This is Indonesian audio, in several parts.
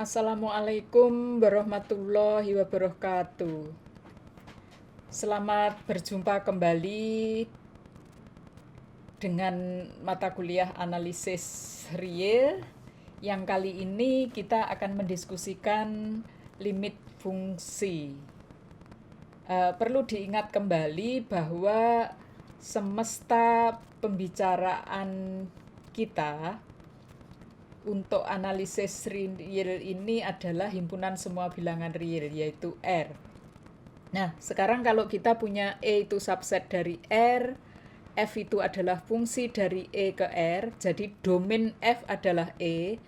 Assalamualaikum warahmatullahi wabarakatuh. Selamat berjumpa kembali dengan mata kuliah analisis real. Yang kali ini kita akan mendiskusikan limit fungsi. Perlu diingat kembali bahwa semesta pembicaraan kita untuk analisis real ini adalah himpunan semua bilangan real, yaitu R. Nah, sekarang kalau kita punya E itu subset dari R, F itu adalah fungsi dari E ke R, jadi domain F adalah E,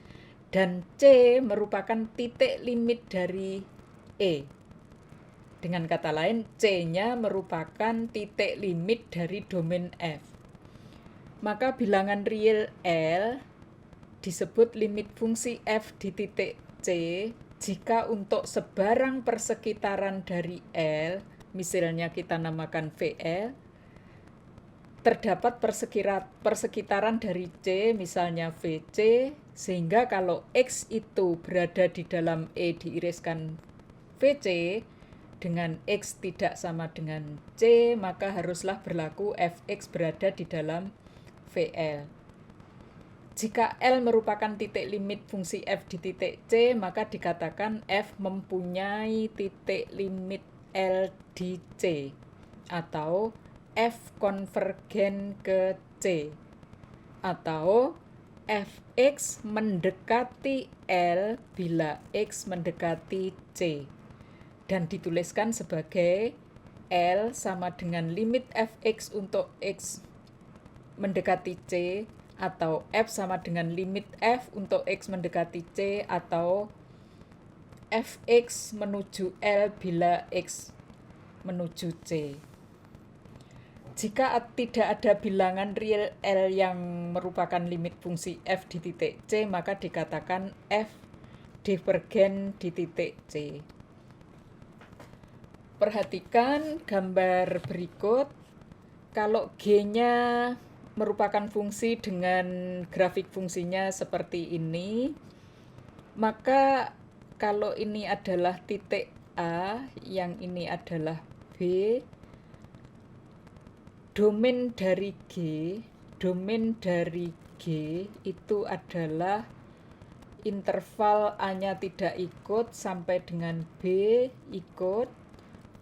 dan C merupakan titik limit dari E. Dengan kata lain, C-nya merupakan titik limit dari domain F. Maka bilangan real L disebut limit fungsi F di titik C jika untuk sebarang persekitaran dari L, misalnya kita namakan VL, terdapat persekitaran dari C, misalnya VC, sehingga kalau X itu berada di dalam E diiriskan VC, dengan X tidak sama dengan C, maka haruslah berlaku Fx berada di dalam VL. Jika L merupakan titik limit fungsi F di titik C, maka dikatakan F mempunyai titik limit L di C, atau F konvergen ke C, atau Fx mendekati L bila X mendekati C, dan dituliskan sebagai L sama dengan limit Fx untuk X mendekati C, atau F sama dengan limit F untuk X mendekati C, atau Fx menuju L bila X menuju C. Jika tidak ada bilangan real L yang merupakan limit fungsi F di titik C, maka dikatakan F divergen di titik C. Perhatikan gambar berikut. Kalau G-nya merupakan fungsi dengan grafik fungsinya seperti ini, maka kalau ini adalah titik A, yang ini adalah B, domain dari G itu adalah interval A-nya tidak ikut sampai dengan B ikut,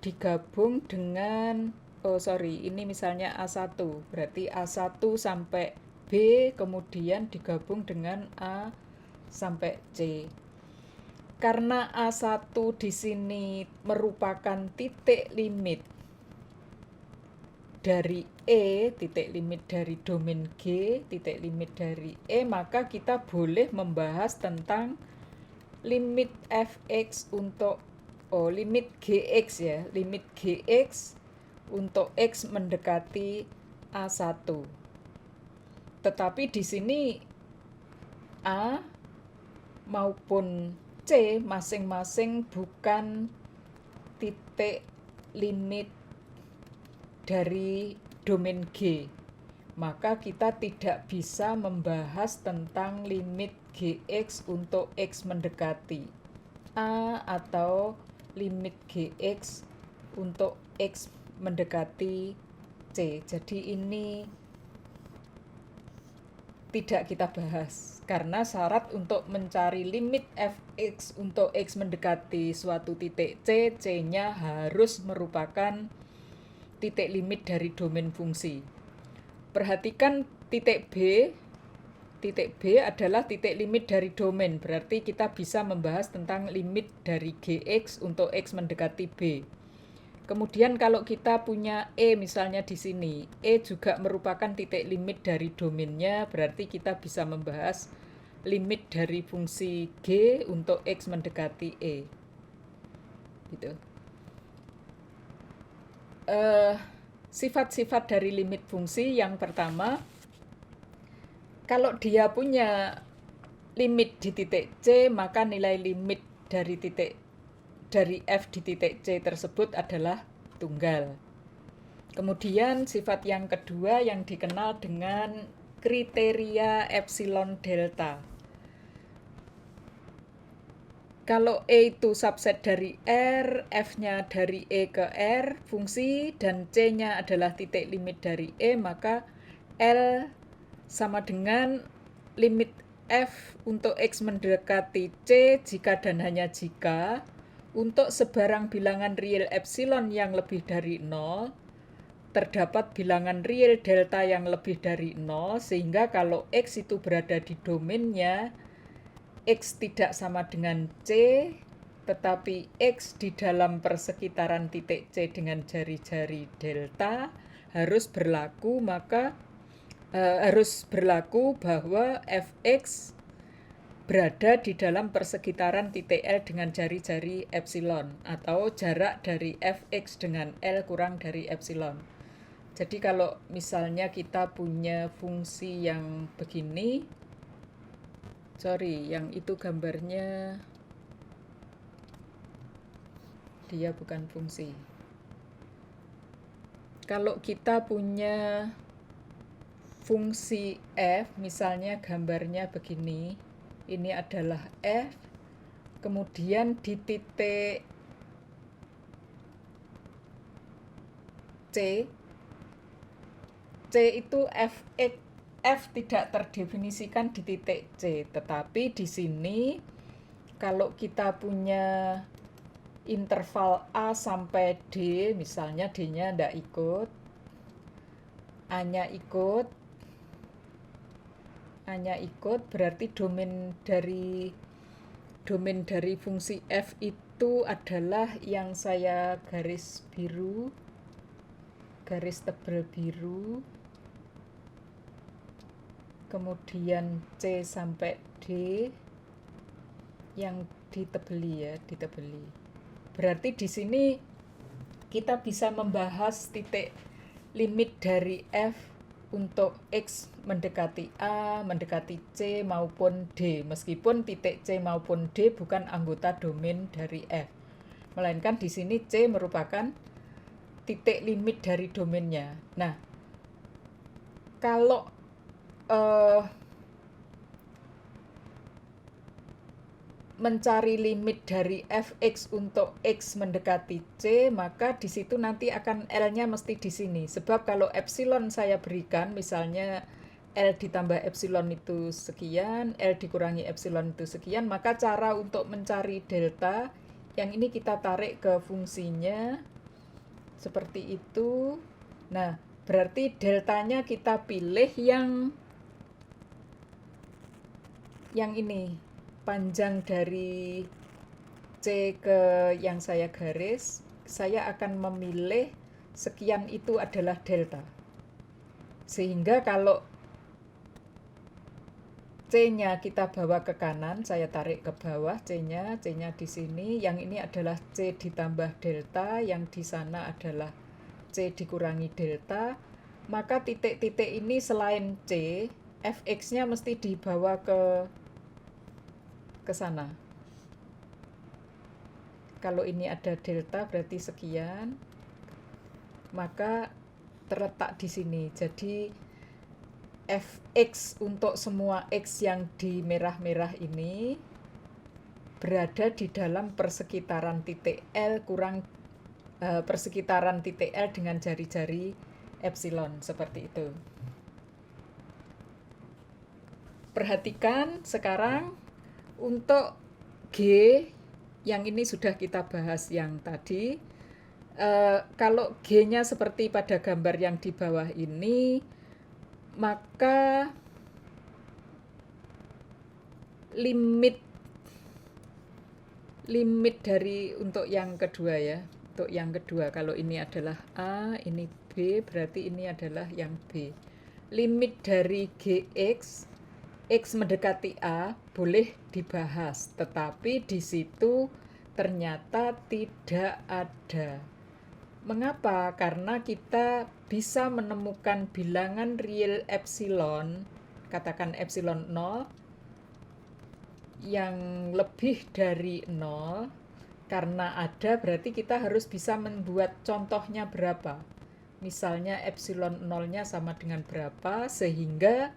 digabung dengan ini misalnya A1, berarti A1 sampai B kemudian digabung dengan A sampai C. Karena A1 di sini merupakan titik limit dari E, titik limit dari domain G, titik limit dari E, maka kita boleh membahas tentang limit Fx untuk limit Gx ya, limit Gx untuk X mendekati A1. Tetapi di sini A maupun C masing-masing bukan titik limit dari domain G. Maka kita tidak bisa membahas tentang limit Gx untuk X mendekati A atau limit Gx untuk X mendekati C. Jadi ini tidak kita bahas karena syarat untuk mencari limit Fx untuk X mendekati suatu titik C, C-nya harus merupakan titik limit dari domain fungsi. Perhatikan titik B. Titik B adalah titik limit dari domain, berarti kita bisa membahas tentang limit dari Gx untuk X mendekati B. Kemudian kalau kita punya E misalnya di sini, E juga merupakan titik limit dari domainnya, berarti kita bisa membahas limit dari fungsi G untuk X mendekati E. Gitu. Sifat-sifat dari limit fungsi yang pertama, kalau dia punya limit di titik C, maka nilai limit dari F di titik C tersebut adalah tunggal. Kemudian sifat yang kedua yang dikenal dengan kriteria epsilon delta. Kalau E itu subset dari R, F-nya dari E ke R, fungsi, dan C-nya adalah titik limit dari E, maka L sama dengan limit F untuk X mendekati C jika dan hanya jika untuk sebarang bilangan real epsilon yang lebih dari 0, terdapat bilangan real delta yang lebih dari 0, sehingga kalau X itu berada di domainnya, X tidak sama dengan C, tetapi X di dalam persekitaran titik C dengan jari-jari delta harus berlaku, maka harus berlaku bahwa Fx berada di dalam persekitaran titik L dengan jari-jari epsilon, atau jarak dari Fx dengan L kurang dari epsilon. Jadi kalau misalnya kita punya fungsi yang begini, yang itu gambarnya dia bukan fungsi. Kalau kita punya fungsi f, misalnya gambarnya begini, ini adalah f, kemudian di titik C itu f tidak terdefinisikan di titik C, tetapi di sini kalau kita punya interval A sampai D, misalnya D-nya tidak ikut, A-nya ikut, berarti domain dari fungsi f itu adalah yang saya garis biru, garis tebal biru, kemudian C sampai D yang ditebeli. Berarti di sini kita bisa membahas titik limit dari f untuk X mendekati A, mendekati C maupun D, meskipun titik C maupun D bukan anggota domain dari f, melainkan di sini C merupakan titik limit dari domainnya. Nah, kalau mencari limit dari fx untuk x mendekati c, maka di situ nanti akan L-nya mesti di sini. Sebab kalau epsilon saya berikan, misalnya L ditambah epsilon itu sekian, L dikurangi epsilon itu sekian, maka cara untuk mencari delta, yang ini kita tarik ke fungsinya, seperti itu. Nah, berarti deltanya kita pilih yang ini, panjang dari C ke yang saya garis, saya akan memilih sekian itu adalah delta. Sehingga kalau C-nya kita bawa ke kanan, saya tarik ke bawah C-nya di sini, yang ini adalah C ditambah delta, yang di sana adalah C dikurangi delta, maka titik-titik ini selain C, fx-nya mesti dibawa ke sana. Kalau ini ada delta berarti sekian, maka terletak di sini. Jadi fx untuk semua x yang di merah-merah ini berada di dalam persekitaran titik L kurang persekitaran titik L dengan jari-jari epsilon, seperti itu. Perhatikan sekarang untuk G, yang ini sudah kita bahas yang tadi. Kalau G-nya seperti pada gambar yang di bawah ini, maka limit dari untuk yang kedua ya. Untuk yang kedua, kalau ini adalah A, ini B, berarti ini adalah yang B. Limit dari Gx, X mendekati A, boleh dibahas, tetapi di situ ternyata tidak ada. Mengapa? Karena kita bisa menemukan bilangan real epsilon, katakan epsilon 0, yang lebih dari 0, karena ada berarti kita harus bisa membuat contohnya berapa. Misalnya epsilon 0-nya sama dengan berapa, sehingga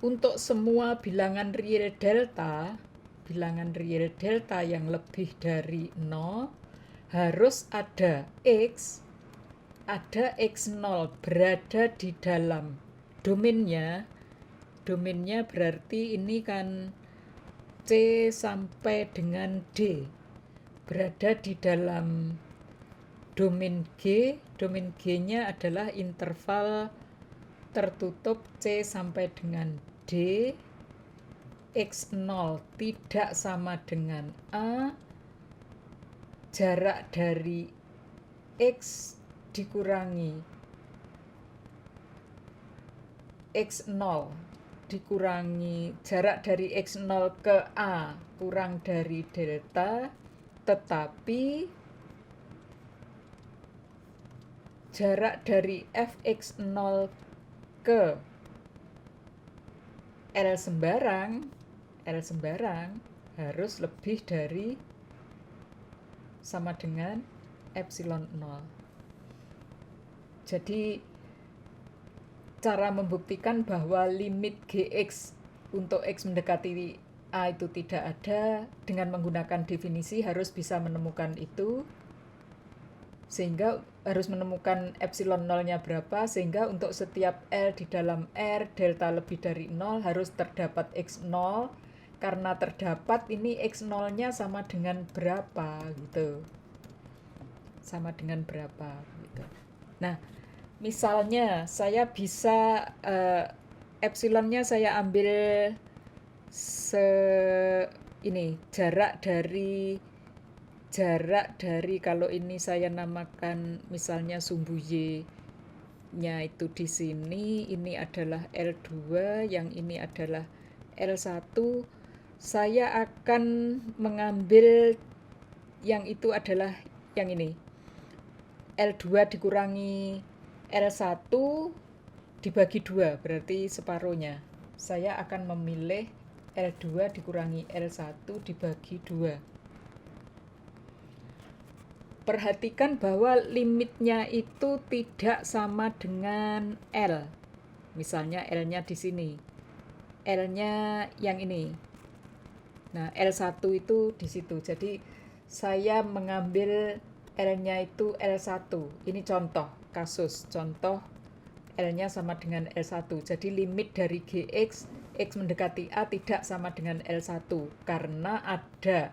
untuk semua bilangan real delta, bilangan real delta yang lebih dari 0, harus ada X X0 berada di dalam domainnya. Domainnya berarti ini kan C sampai dengan D berada di dalam domain G. Domain G-nya adalah interval tertutup C sampai dengan D. X0 tidak sama dengan A. Jarak dari X dikurangi X0 dikurangi jarak dari X0 ke A kurang dari delta, tetapi jarak dari Fx0 ke L sembarang harus lebih dari sama dengan epsilon 0. Jadi cara membuktikan bahwa limit Gx untuk X mendekati A itu tidak ada dengan menggunakan definisi harus bisa menemukan itu, sehingga harus menemukan epsilon 0-nya berapa, sehingga untuk setiap L di dalam R delta lebih dari 0 harus terdapat X0, karena terdapat ini X0-nya sama dengan berapa gitu. Sama dengan berapa gitu. Nah, misalnya saya bisa epsilonnya saya ambil ini jarak dari kalau ini saya namakan misalnya sumbu Y-nya itu di sini, ini adalah L2, yang ini adalah L1. Saya akan mengambil yang itu adalah yang ini. L2 dikurangi L1 dibagi 2, berarti separuhnya. Saya akan memilih L2 dikurangi L1 dibagi 2. Perhatikan bahwa limitnya itu tidak sama dengan L. Misalnya L-nya di sini. L-nya yang ini. Nah, L1 itu di situ. Jadi saya mengambil L-nya itu L1. Ini contoh kasus, contoh L-nya sama dengan L1. Jadi limit dari Gx, X mendekati A tidak sama dengan L1 karena ada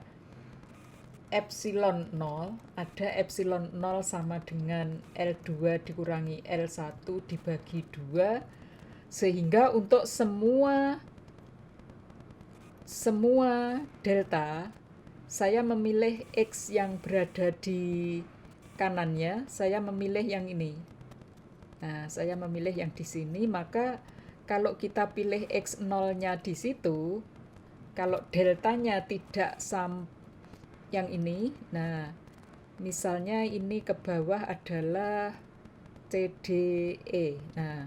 epsilon 0, sama dengan L2 dikurangi L1 dibagi 2, sehingga untuk semua delta saya memilih X yang berada di kanannya, saya memilih yang ini. Nah, saya memilih yang di sini, maka kalau kita pilih X0-nya di situ, kalau deltanya tidak sama yang ini, nah misalnya ini ke bawah adalah CDE. Nah,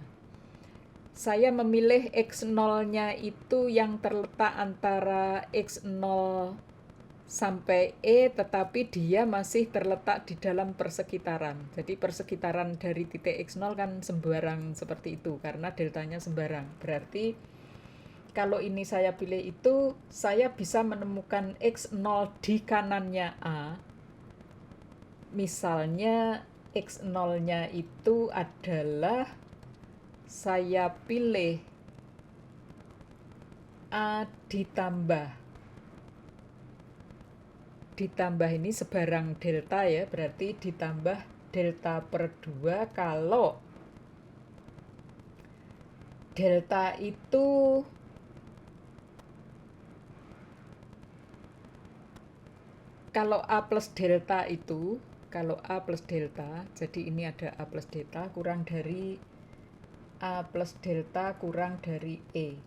saya memilih X0-nya itu yang terletak antara X0 sampai E, tetapi dia masih terletak di dalam persekitaran. Jadi persekitaran dari titik X0 kan sembarang seperti itu, karena deltanya sembarang. Berarti kalau ini saya pilih itu, saya bisa menemukan X0 di kanannya A. Misalnya X0-nya itu adalah, saya pilih A ditambah ini sebarang delta ya, berarti ditambah delta per 2 kalau delta itu kalau A plus delta itu, jadi ini ada A plus delta kurang dari A plus delta kurang dari E.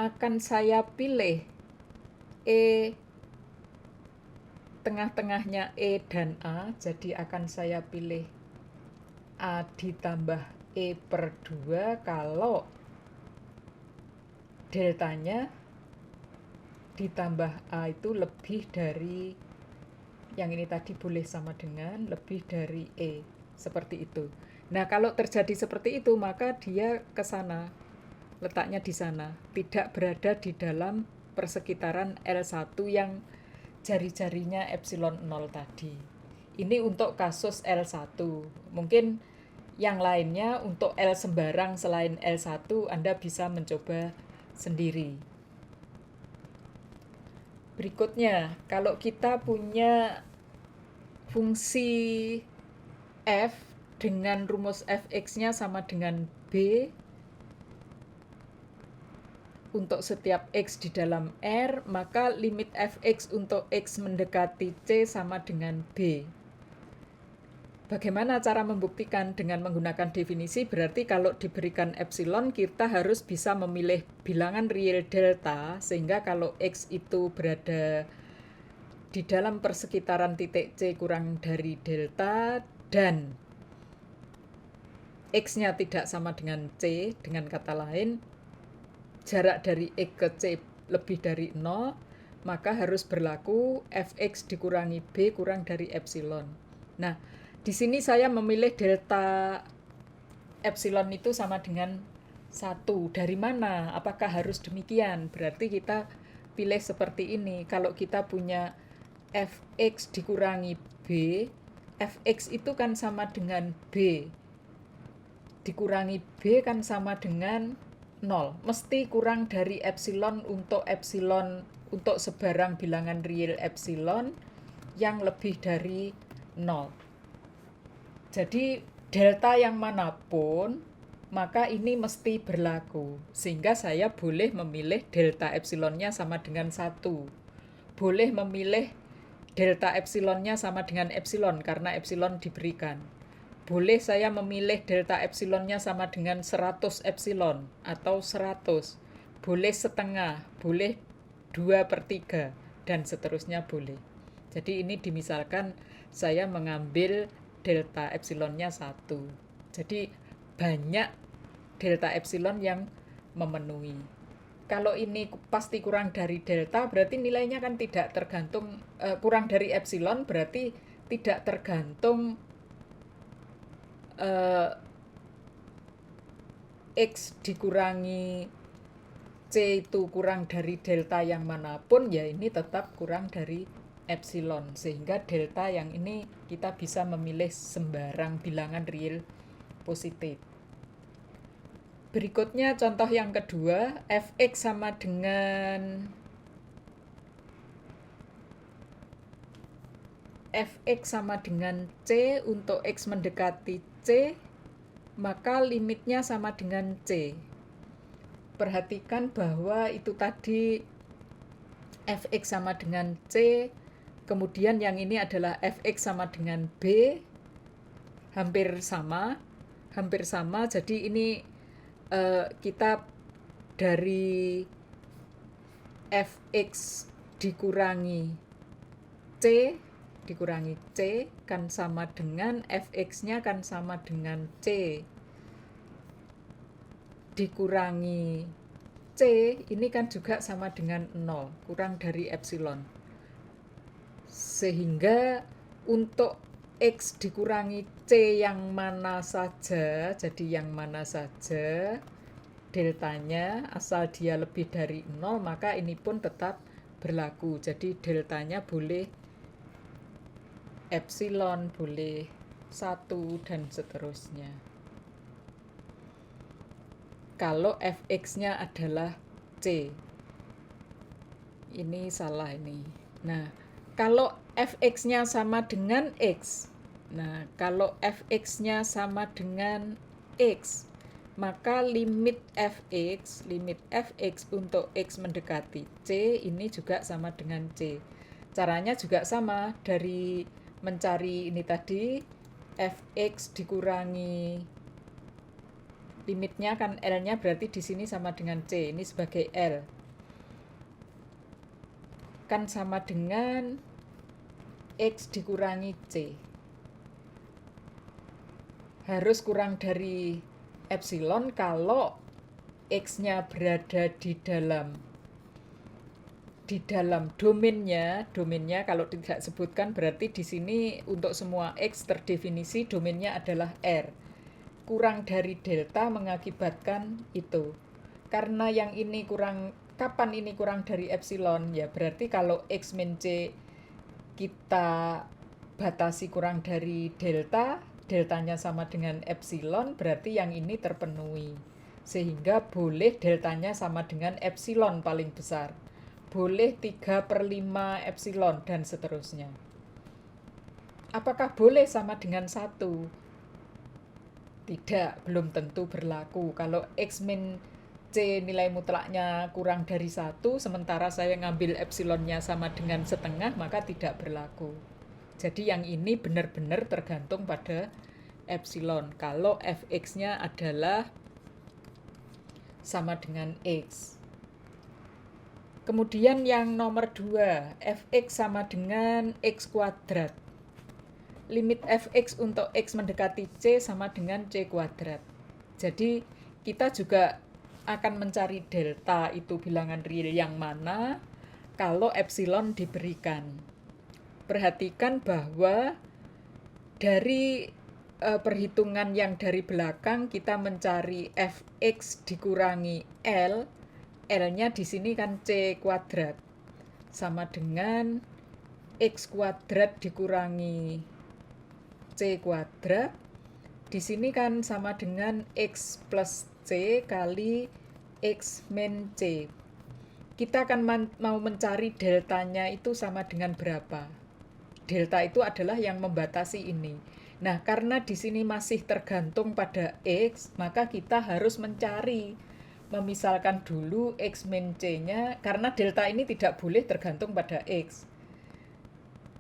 Akan saya pilih E tengah-tengahnya E dan A, jadi akan saya pilih A ditambah E per 2 kalau deltanya ditambah A itu lebih dari yang ini tadi, boleh sama dengan lebih dari E, seperti itu. Nah, kalau terjadi seperti itu, maka dia ke sana, letaknya di sana, tidak berada di dalam persekitaran L1 yang jari-jarinya epsilon 0 tadi. Ini untuk kasus L1. Mungkin yang lainnya untuk L sembarang selain L1 Anda bisa mencoba sendiri. Berikutnya, kalau kita punya fungsi f dengan rumus fx-nya sama dengan b untuk setiap x di dalam R, maka limit fx untuk x mendekati c sama dengan b. Bagaimana cara membuktikan? Dengan menggunakan definisi, berarti kalau diberikan epsilon, kita harus bisa memilih bilangan real delta, sehingga kalau x itu berada di dalam persekitaran titik C kurang dari delta, dan x-nya tidak sama dengan C, dengan kata lain, jarak dari x ke C lebih dari 0, maka harus berlaku fx dikurangi b kurang dari epsilon. Nah, di sini saya memilih delta epsilon itu sama dengan 1. Dari mana? Apakah harus demikian? Berarti kita pilih seperti ini. Kalau kita punya fx dikurangi b, fx itu kan sama dengan b. Dikurangi b kan sama dengan 0. Mesti kurang dari epsilon untuk sebarang bilangan real epsilon yang lebih dari 0. Jadi delta yang manapun, maka ini mesti berlaku. Sehingga saya boleh memilih delta epsilonnya sama dengan 1. Boleh memilih delta epsilonnya sama dengan epsilon karena epsilon diberikan. Boleh saya memilih delta epsilonnya sama dengan 100 epsilon atau 100. Boleh setengah, boleh 2/3, dan seterusnya boleh. Jadi ini dimisalkan saya mengambil delta epsilonnya 1. Jadi banyak delta epsilon yang memenuhi. Kalau ini pasti kurang dari delta, berarti nilainya kan tidak tergantung, kurang dari epsilon berarti tidak tergantung x dikurangi C itu kurang dari delta yang manapun, ya ini tetap kurang dari epsilon. Sehingga delta yang ini kita bisa memilih sembarang bilangan real positif. Berikutnya contoh yang kedua, fx sama dengan C untuk x mendekati C, maka limitnya sama dengan C. Perhatikan bahwa itu tadi fx sama dengan C, kemudian yang ini adalah fx sama dengan B, hampir sama, jadi ini kita dari fx dikurangi C kan sama dengan fx-nya kan sama dengan C dikurangi C, ini kan juga sama dengan 0, kurang dari epsilon. Sehingga untuk X dikurangi C yang mana saja, jadi yang mana saja deltanya, asal dia lebih dari 0, maka ini pun tetap berlaku. Jadi deltanya boleh epsilon, boleh 1, dan seterusnya. Kalau fx-nya adalah C. Ini salah ini. Nah, kalau fx-nya sama dengan X. Nah, kalau fx-nya sama dengan X, maka limit fx untuk X mendekati C ini juga sama dengan C. Caranya juga sama, dari mencari ini tadi, fx dikurangi limitnya kan L-nya berarti di sini sama dengan C, ini sebagai L. Kan sama dengan X dikurangi C. Harus kurang dari epsilon kalau X-nya berada di dalam domainnya kalau tidak sebutkan berarti di sini untuk semua X terdefinisi domainnya adalah R. Kurang dari delta mengakibatkan itu. Karena yang ini kurang kapan ini kurang dari epsilon? Ya berarti kalau X min C kita batasi kurang dari delta, deltanya sama dengan epsilon, berarti yang ini terpenuhi. Sehingga boleh deltanya sama dengan epsilon paling besar. Boleh 3/5 epsilon dan seterusnya. Apakah boleh sama dengan 1? Tidak, belum tentu berlaku. Kalau X min C nilai mutlaknya kurang dari 1, sementara saya ngambil epsilonnya sama dengan setengah, maka tidak berlaku. Jadi yang ini benar-benar tergantung pada epsilon. Kalau fx-nya adalah sama dengan x. Kemudian yang nomor 2, fx sama dengan x kuadrat. Limit fx untuk x mendekati c sama dengan c kuadrat. Jadi kita juga akan mencari delta itu bilangan real yang mana kalau epsilon diberikan. Perhatikan bahwa dari perhitungan yang dari belakang kita mencari fx dikurangi L, L-nya di sini kan c kuadrat sama dengan x kuadrat dikurangi c kuadrat. Di sini kan sama dengan x plus c kali x min c. Kita akan mau mencari deltanya itu sama dengan berapa. Delta itu adalah yang membatasi ini. Nah, karena di sini masih tergantung pada X, maka kita harus mencari. Memisalkan dulu X min C-nya, karena delta ini tidak boleh tergantung pada X.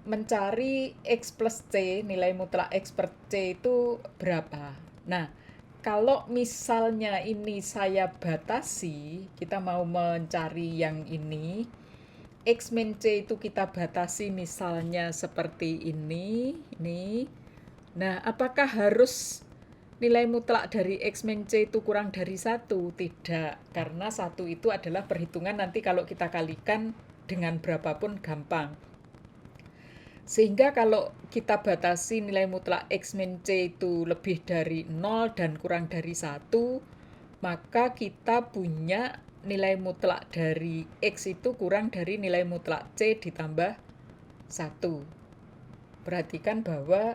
Mencari X plus C, nilai mutlak X per C itu berapa? Nah, kalau misalnya ini saya batasi, kita mau mencari yang ini, X min C itu kita batasi misalnya seperti ini. Nah, apakah harus nilai mutlak dari X min C itu kurang dari 1? Tidak, karena 1 itu adalah perhitungan nanti kalau kita kalikan dengan berapapun gampang. Sehingga kalau kita batasi nilai mutlak X min C itu lebih dari 0 dan kurang dari 1, maka kita punya nilai mutlak dari X itu kurang dari nilai mutlak C ditambah 1. Perhatikan bahwa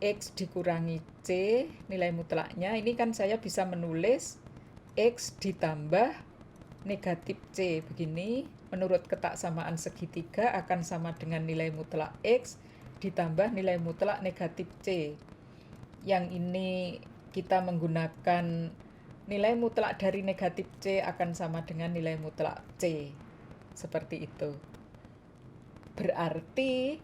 X dikurangi C, nilai mutlaknya, ini kan saya bisa menulis X ditambah negatif C. Begini, menurut ketaksamaan segitiga akan sama dengan nilai mutlak X ditambah nilai mutlak negatif C. Yang ini kita menggunakan nilai mutlak dari negatif C akan sama dengan nilai mutlak C. Seperti itu. Berarti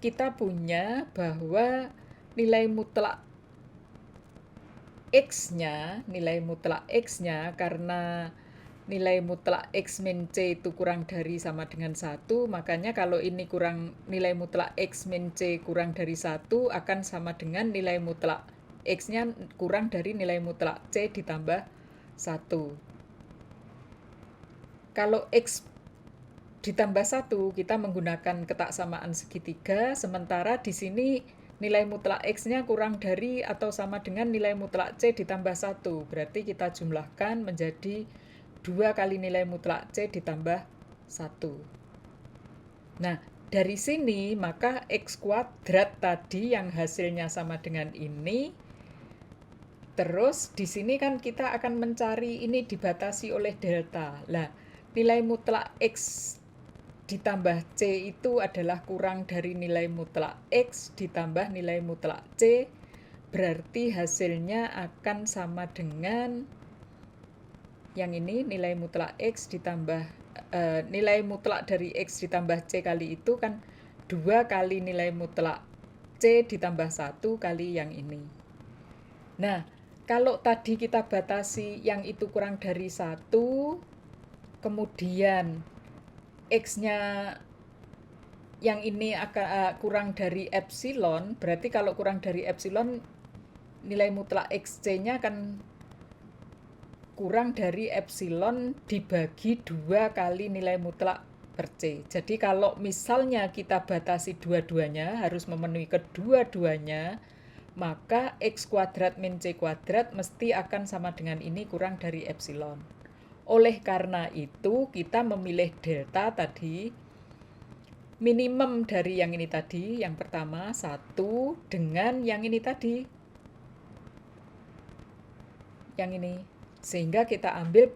kita punya bahwa nilai mutlak X-nya karena nilai mutlak X min C itu kurang dari sama dengan 1, makanya kalau ini kurang nilai mutlak X min C kurang dari 1 akan sama dengan nilai mutlak X-nya kurang dari nilai mutlak C ditambah 1. Kalau X ditambah 1 kita menggunakan ketaksamaan segitiga, sementara di sini nilai mutlak X-nya kurang dari atau sama dengan nilai mutlak C ditambah 1. Berarti kita jumlahkan menjadi 2 kali nilai mutlak C ditambah 1. Nah, dari sini maka X kuadrat tadi yang hasilnya sama dengan ini. Terus di sini kan kita akan mencari ini dibatasi oleh delta. Lah, nilai mutlak X ditambah C itu adalah kurang dari nilai mutlak X ditambah nilai mutlak C, berarti hasilnya akan sama dengan yang ini, nilai mutlak X ditambah nilai mutlak dari X ditambah C kali itu kan 2 kali nilai mutlak C ditambah 1 kali yang ini. Nah, kalau tadi kita batasi yang itu kurang dari 1, kemudian X-nya yang ini akan kurang dari epsilon, berarti kalau kurang dari epsilon nilai mutlak XC-nya akan kurang dari epsilon dibagi 2 kali nilai mutlak per C. Jadi kalau misalnya kita batasi dua-duanya, harus memenuhi kedua-duanya, maka X kuadrat min C kuadrat mesti akan sama dengan ini kurang dari epsilon. Oleh karena itu, kita memilih delta tadi, minimum dari yang ini tadi, yang pertama, 1 dengan yang ini tadi, yang ini. Sehingga kita ambil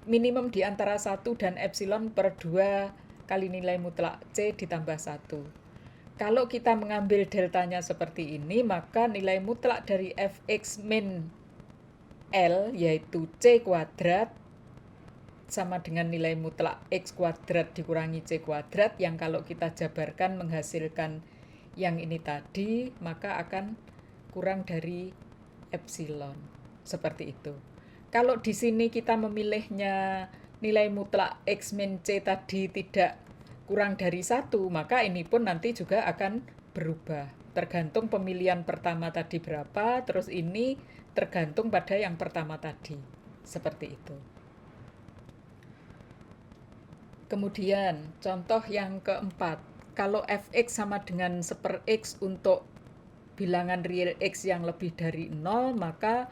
minimum di antara 1 dan epsilon per 2 kali nilai mutlak C ditambah 1. Kalau kita mengambil deltanya seperti ini, maka nilai mutlak dari fx min L, yaitu C kuadrat, sama dengan nilai mutlak X kuadrat dikurangi C kuadrat, yang kalau kita jabarkan menghasilkan yang ini tadi, maka akan kurang dari epsilon. Seperti itu. Kalau di sini kita memilihnya nilai mutlak X min C tadi tidak kurang dari 1, maka ini pun nanti juga akan berubah. Tergantung pemilihan pertama tadi berapa, terus ini tergantung pada yang pertama tadi. Seperti itu. Kemudian contoh yang keempat, kalau fx sama dengan 1/x untuk bilangan real x yang lebih dari 0, maka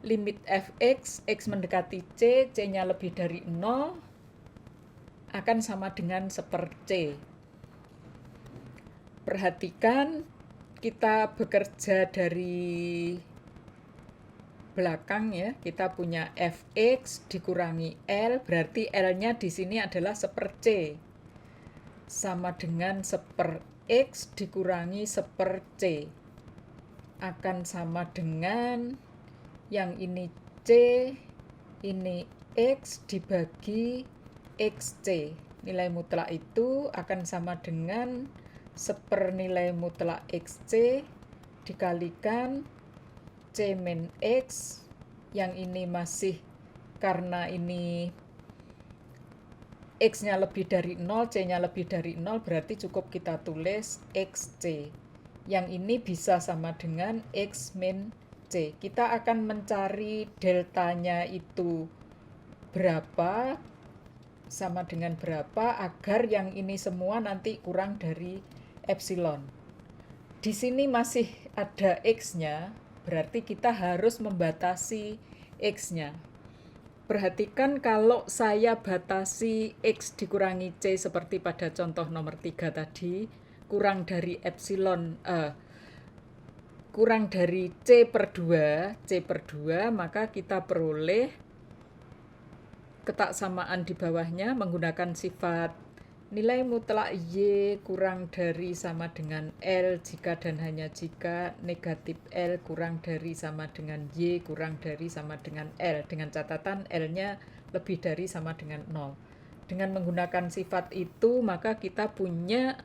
limit fx, x mendekati c, c-nya lebih dari 0, akan sama dengan 1/c. Perhatikan, kita bekerja dari belakang ya, kita punya fx dikurangi L, berarti L-nya di sini adalah 1/c. Sama dengan 1/x dikurangi 1/c. Akan sama dengan yang ini C, ini X dibagi XC. Nilai mutlak itu akan sama dengan 1/, nilai mutlak XC dikalikan C min X, yang ini masih karena ini X-nya lebih dari 0, C-nya lebih dari 0, berarti cukup kita tulis XC. Yang ini bisa sama dengan X min C. Kita akan mencari deltanya itu berapa, sama dengan berapa, agar yang ini semua nanti kurang dari epsilon. Di sini masih ada X-nya, berarti kita harus membatasi X-nya. Perhatikan kalau saya batasi X dikurangi C seperti pada contoh nomor 3 tadi, kurang dari epsilon, kurang dari C per 2, maka kita peroleh ketaksamaan di bawahnya menggunakan sifat nilai mutlak Y kurang dari sama dengan L jika dan hanya jika negatif L kurang dari sama dengan Y kurang dari sama dengan L, dengan catatan L-nya lebih dari sama dengan 0. Dengan menggunakan sifat itu, maka kita punya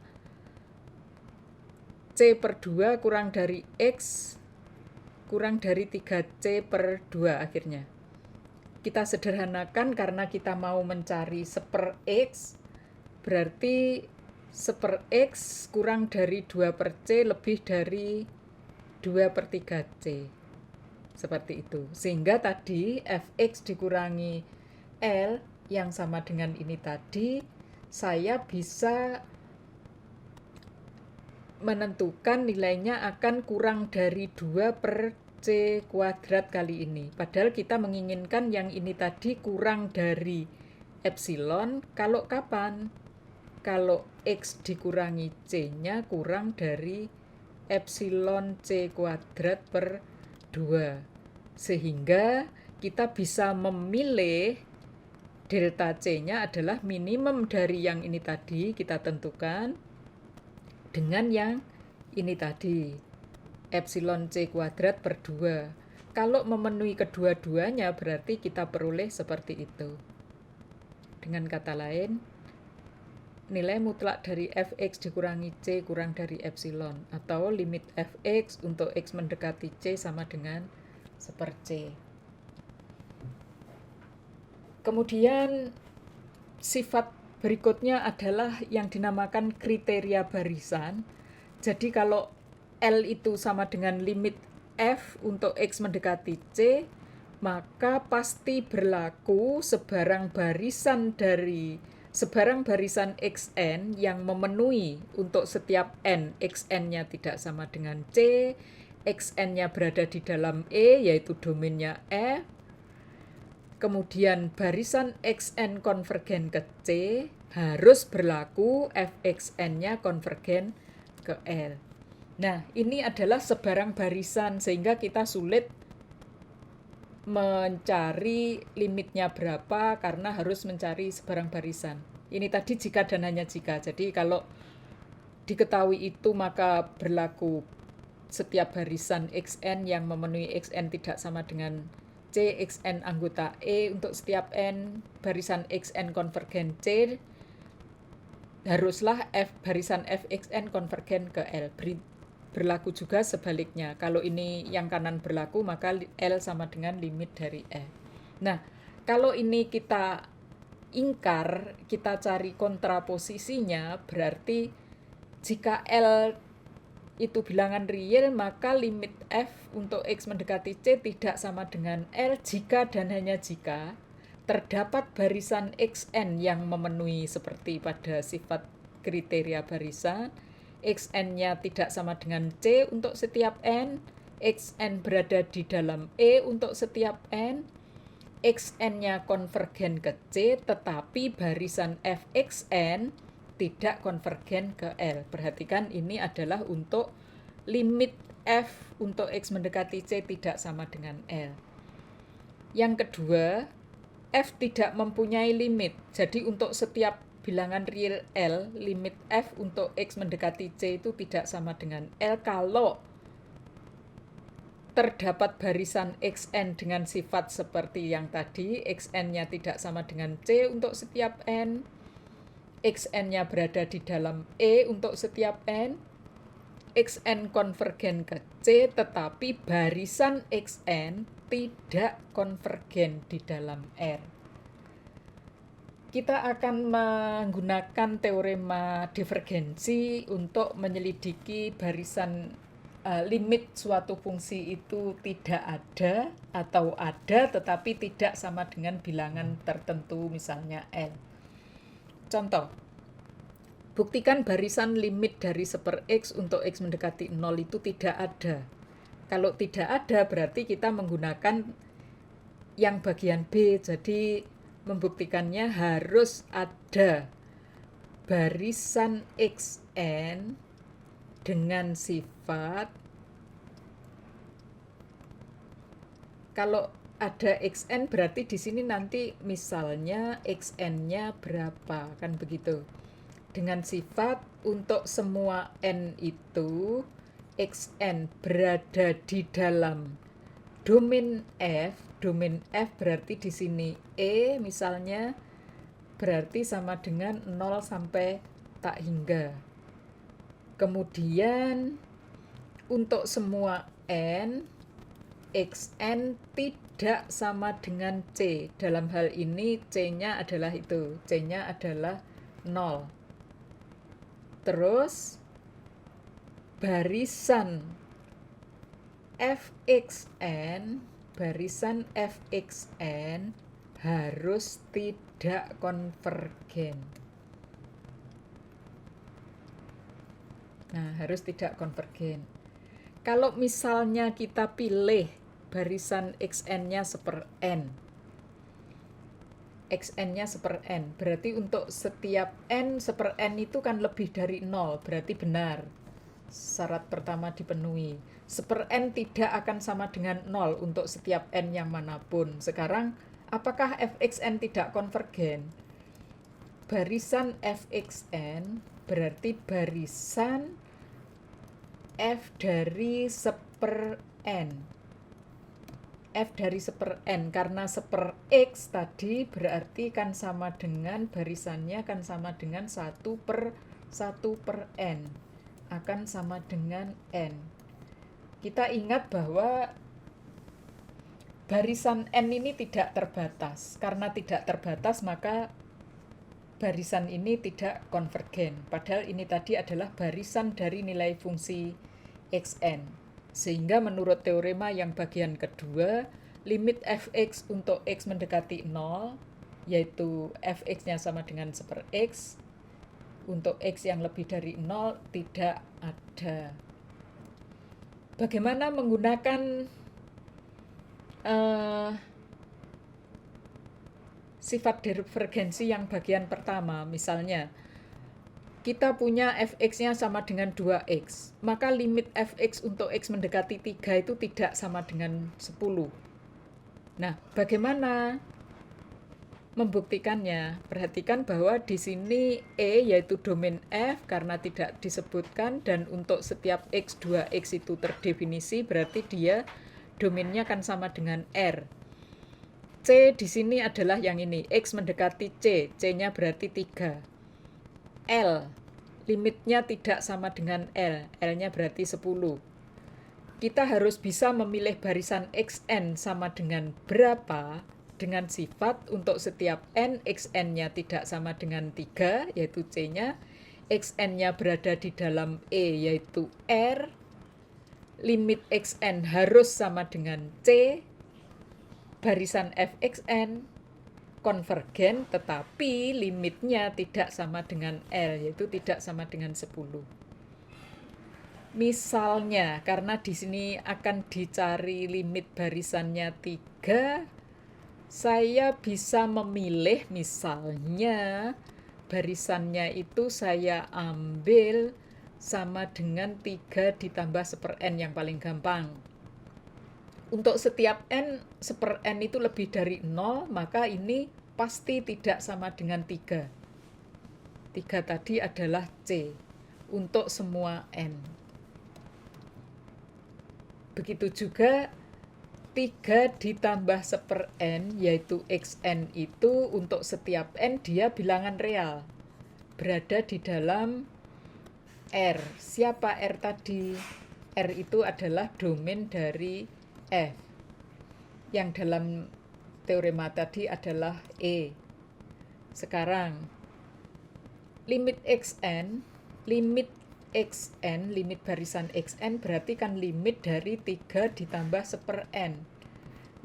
C per 2 kurang dari X kurang dari 3C per 2 akhirnya. Kita sederhanakan karena kita mau mencari 1/x, berarti 1/x kurang dari 2/c lebih dari 2/3c. Seperti itu. Sehingga tadi fx dikurangi L yang sama dengan ini tadi, saya bisa menentukan nilainya akan kurang dari 2/c kuadrat kali ini. Padahal kita menginginkan yang ini tadi kurang dari epsilon. Kalau kapan? Kalau X dikurangi C-nya kurang dari epsilon C kuadrat per 2. Sehingga kita bisa memilih delta C-nya adalah minimum dari yang ini tadi kita tentukan dengan yang ini tadi, epsilon C kuadrat per 2. Kalau memenuhi kedua-duanya berarti kita peroleh seperti itu. Dengan kata lain, nilai mutlak dari fx dikurangi C kurang dari epsilon, atau limit fx untuk x mendekati C sama dengan 1/c. Kemudian sifat berikutnya adalah yang dinamakan kriteria barisan. Jadi kalau L itu sama dengan limit F untuk X mendekati C, maka pasti berlaku sebarang barisan XN yang memenuhi untuk setiap N. XN-nya tidak sama dengan C, XN-nya berada di dalam E, yaitu domainnya F, kemudian barisan xn konvergen ke C, harus berlaku fxn-nya konvergen ke L. Nah, ini adalah sebarang barisan sehingga kita sulit mencari limitnya berapa karena harus mencari sebarang barisan. Ini tadi jika dan hanya jika. Jadi kalau diketahui itu maka berlaku setiap barisan xn yang memenuhi xn tidak sama dengan C, xn anggota E untuk setiap n barisan xn konvergen C, haruslah barisan fxn konvergen ke L. Berlaku juga sebaliknya. Kalau ini yang kanan berlaku, maka L sama dengan limit dari F. Nah, kalau ini kita ingkar, kita cari kontraposisinya, berarti jika L itu bilangan real, maka limit F untuk X mendekati C tidak sama dengan L jika dan hanya jika terdapat barisan xn yang memenuhi seperti pada sifat kriteria barisan, xn-nya tidak sama dengan C untuk setiap n, xn berada di dalam E untuk setiap n, xn-nya konvergen ke C, tetapi barisan fxn tidak konvergen ke L. Perhatikan ini adalah untuk limit F untuk X mendekati C tidak sama dengan L. Yang kedua, F tidak mempunyai limit. Jadi untuk setiap bilangan real L, limit F untuk X mendekati C itu tidak sama dengan L kalau terdapat barisan xn dengan sifat seperti yang tadi, xn-nya tidak sama dengan C untuk setiap n, xn-nya berada di dalam E untuk setiap n, xn konvergen ke C, tetapi barisan xn tidak konvergen di dalam R. Kita akan menggunakan teorema divergensi untuk menyelidiki barisan limit suatu fungsi itu tidak ada atau ada tetapi tidak sama dengan bilangan tertentu, misalnya L. Contoh, buktikan barisan limit dari 1/X untuk X mendekati 0 itu tidak ada. Kalau tidak ada berarti kita menggunakan yang bagian B, jadi membuktikannya harus ada barisan xn dengan sifat, kalau ada xn berarti di sini nanti misalnya xn-nya berapa, kan begitu. Dengan sifat untuk semua n itu xn berada di dalam domain F berarti di sini E misalnya berarti sama dengan 0 sampai tak hingga. Kemudian untuk semua n, xn tidak sama dengan C. Dalam hal ini C-nya adalah itu, C-nya adalah 0. Terus barisan fxn harus tidak konvergen. Nah, harus tidak konvergen. Kalau misalnya kita pilih barisan xn-nya 1/n, xn-nya 1/n, berarti untuk setiap n 1/n itu kan lebih dari 0, berarti benar. Syarat pertama dipenuhi. 1/n tidak akan sama dengan 0 untuk setiap n yang manapun. Sekarang, apakah fxn tidak konvergen? Barisan fxn berarti barisan f dari 1/n. F dari 1/n, karena 1/x tadi berarti kan sama dengan barisannya kan sama dengan 1/n, akan sama dengan n. Kita ingat bahwa barisan n ini tidak terbatas. Karena tidak terbatas maka barisan ini tidak konvergen. Padahal ini tadi adalah barisan dari nilai fungsi xn. Sehingga menurut teorema yang bagian kedua, limit fx untuk x mendekati 0, yaitu fx-nya sama dengan 1/x, untuk x yang lebih dari 0 tidak ada. Bagaimana menggunakan sifat divergensi yang bagian pertama. Misalnya, kita punya fx-nya sama dengan 2x, maka limit fx untuk x mendekati 3 itu tidak sama dengan 10. Nah, bagaimana membuktikannya? Perhatikan bahwa di sini E yaitu domain F karena tidak disebutkan, dan untuk setiap X, 2X itu terdefinisi, berarti dia domainnya kan sama dengan R. C di sini adalah yang ini, X mendekati C, C-nya berarti 3. L, limitnya tidak sama dengan L, L-nya berarti 10. Kita harus bisa memilih barisan XN sama dengan berapa dengan sifat untuk setiap N, XN-nya tidak sama dengan 3, yaitu C-nya, XN-nya berada di dalam E, yaitu R, limit XN harus sama dengan C, barisan FXN, konvergen tetapi limitnya tidak sama dengan L, yaitu tidak sama dengan 10. Misalnya, karena di sini akan dicari limit barisannya 3, saya bisa memilih misalnya barisannya itu saya ambil sama dengan 3 ditambah 1/n yang paling gampang. Untuk setiap n, 1/n itu lebih dari 0, maka ini pasti tidak sama dengan 3. 3 tadi adalah C untuk semua n. Begitu juga 3 ditambah 1/n, yaitu xn itu untuk setiap n dia bilangan real. Berada di dalam R. Siapa R tadi? R itu adalah domain dari F, yang dalam teorema tadi adalah E. Sekarang, limit xn, limit barisan xn berarti kan limit dari 3 ditambah 1/n.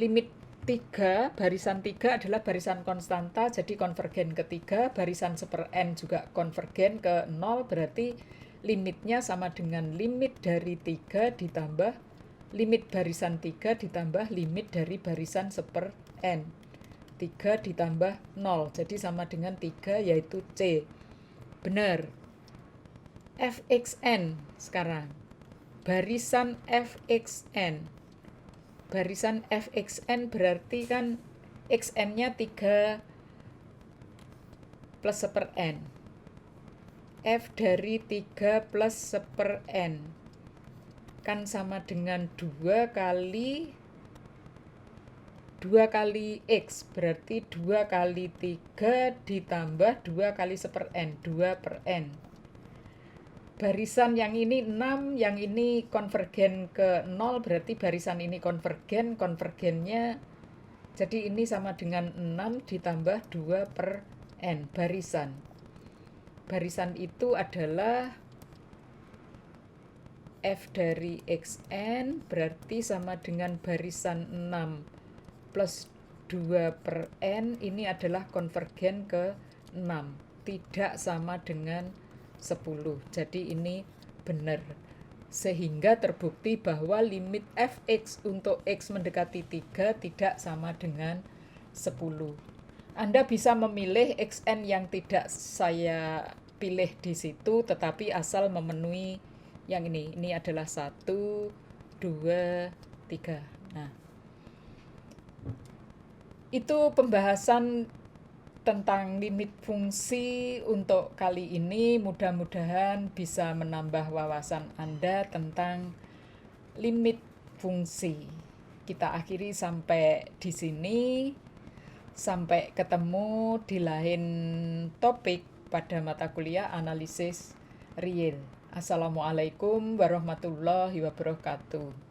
Limit 3, barisan 3 adalah barisan konstanta, jadi konvergen ke 3, barisan 1/n juga konvergen ke 0, berarti limitnya sama dengan limit dari 3 ditambah limit barisan 3 ditambah limit dari barisan 1/n. 3 ditambah 0, jadi sama dengan 3, yaitu C. Benar. Fxn sekarang. Barisan Fxn. Barisan Fxn berarti kan xn-nya 3 plus 1/n. F dari 3 plus 1/n kan sama dengan 2 kali X, berarti 2 kali 3 ditambah 2 kali 1/n, 2/n. Barisan yang ini 6, yang ini konvergen ke 0, berarti barisan ini konvergennya, jadi ini sama dengan 6 ditambah 2/n, barisan. Barisan itu adalah F dari xn berarti sama dengan barisan 6 plus 2/n, ini adalah konvergen ke 6, tidak sama dengan 10. Jadi ini benar. Sehingga terbukti bahwa limit fx untuk x mendekati 3 tidak sama dengan 10. Anda bisa memilih xn yang tidak saya pilih di situ, tetapi asal memenuhi yang ini. Ini adalah 1, 2, 3. Nah, itu pembahasan tentang limit fungsi untuk kali ini. Mudah-mudahan bisa menambah wawasan Anda tentang limit fungsi. Kita akhiri sampai di sini. Sampai ketemu di lain topik pada mata kuliah analisis real. Assalamualaikum warahmatullahi wabarakatuh.